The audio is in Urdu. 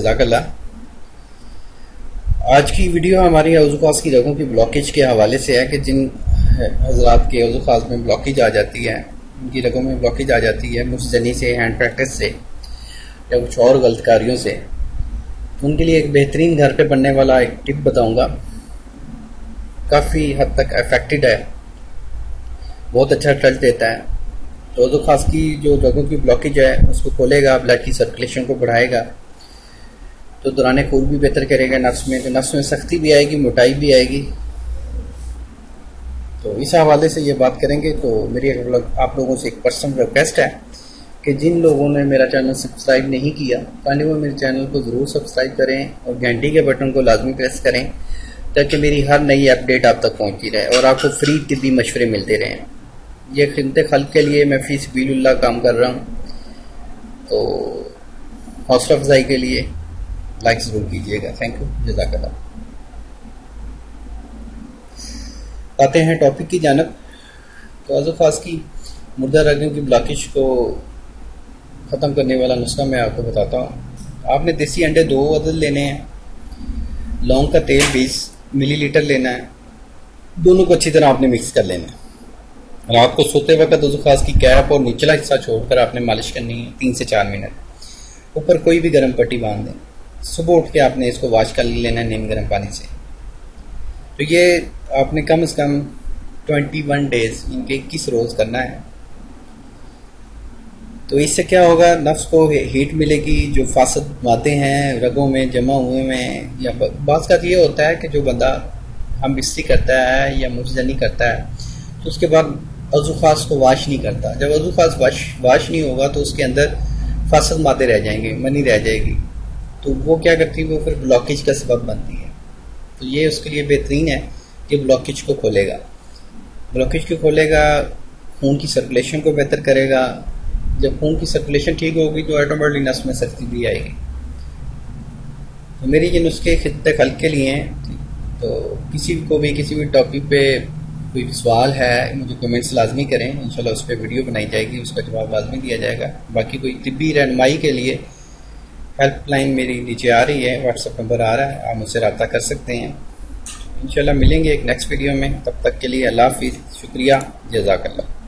جزاک اللہ۔ آج کی ویڈیو ہماری عضو خاص کی رگوں کی بلاکیج کے حوالے سے ہے کہ جن حضرات کے عضو خاص میں بلاکیج آ جاتی ہے، ان کی رگوں میں بلاکیج آ جاتی ہے مسجنی سے، ہینڈ پریکٹس سے یا کچھ اور غلط کاریوں سے، ان کے لیے ایک بہترین گھر پہ بننے والا ایک ٹپ بتاؤں گا۔ کافی حد تک افیکٹڈ ہے، بہت اچھا رزلٹ دیتا ہے۔ تو عضو خاص کی جو رگوں کی بلاکیج ہے اس کو کھولے گا، بلڈ کی سرکولیشن کو بڑھائے گا، تو دوران خون بھی بہتر کرے گا نفس میں، تو نفس میں سختی بھی آئے گی، موٹائی بھی آئے گی۔ تو اس حوالے سے یہ بات کریں گے۔ تو میری آپ لوگوں سے ایک پرسنل ریکویسٹ ہے کہ جن لوگوں نے میرا چینل سبسکرائب نہیں کیا، پہلے وہ میرے چینل کو ضرور سبسکرائب کریں اور گھنٹی کے بٹن کو لازمی پریس کریں تاکہ میری ہر نئی اپڈیٹ آپ تک پہنچتی رہے اور آپ کو فری طبی مشورے ملتے رہیں۔ یہ خدمت خلق کے لیے میں فی سبیل اللہ کام کر رہا ہوں، تو حوصلہ افزائی کے لیے لائک ضرور کیجیے گا۔ تھینک یو، جزاک اللہ۔ آتے ہیں ٹاپک کی جانب۔ تو عضو خاص کی مردہ رگوں کی بلاکیج کو ختم کرنے والا نسخہ میں آپ کو بتاتا ہوں۔ آپ نے دیسی انڈے 2 عدد لینے ہیں، لونگ کا تیل 20 ملی لیٹر لینا ہے، دونوں کو اچھی طرح آپ نے مکس کر لینا ہے۔ رات کو سوتے وقت عضو خاص کی کیپ اور نچلا حصہ چھوڑ کر آپ نے مالش کرنی ہے 3 سے 4 منٹ، اوپر کوئی بھی گرم پٹی باندھ دیں۔ صبح اٹھ کے آپ نے اس کو واش کر لینا ہے نیم گرم پانی سے۔ تو یہ آپ نے کم از کم 21 ڈیز، ان کے 21 روز کرنا ہے۔ تو اس سے کیا ہوگا، نفس کو ہیٹ ملے گی، جو فاسد مادے ہیں رگوں میں جمع ہوئے میں، یا بعض کا یہ ہوتا ہے کہ جو بندہ ہم بستری کرتا ہے یا مسجنی کرتا ہے تو اس کے بعد عضو خاص کو واش نہیں کرتا۔ جب عضو خاص واش نہیں ہوگا تو اس کے اندر فاسد مادے رہ جائیں گے، منی رہ جائے گی، تو وہ کیا کرتی ہے، وہ پھر بلاکیج کا سبب بنتی ہے۔ تو یہ اس کے لیے بہترین ہے کہ بلاکیج کو کھولے گا۔ بلاکیج کو کھولے گا، خون کی سرکولیشن کو بہتر کرے گا۔ جب خون کی سرکولیشن ٹھیک ہوگی تو آٹومیٹکلی نس میں سختی بھی آئے گی۔ تو میری یہ نسخے خدمت خلق کے لیے ہیں۔ تو کسی کو بھی کسی بھی ٹاپک پہ کوئی سوال ہے مجھے کمنٹس لازمی کریں، انشاءاللہ اس پہ ویڈیو بنائی جائے گی، اس کا جواب لازمی دیا جائے گا۔ باقی کوئی طبی رہنمائی کے لیے ہیلپ لائن میری نیچے آ رہی ہے، واٹس ایپ نمبر آ رہا ہے، آپ مجھ سے رابطہ کر سکتے ہیں۔ انشاءاللہ ملیں گے ایک نیکسٹ ویڈیو میں، تب تک کے لیے اللہ حافظ، شکریہ، جزاک اللہ۔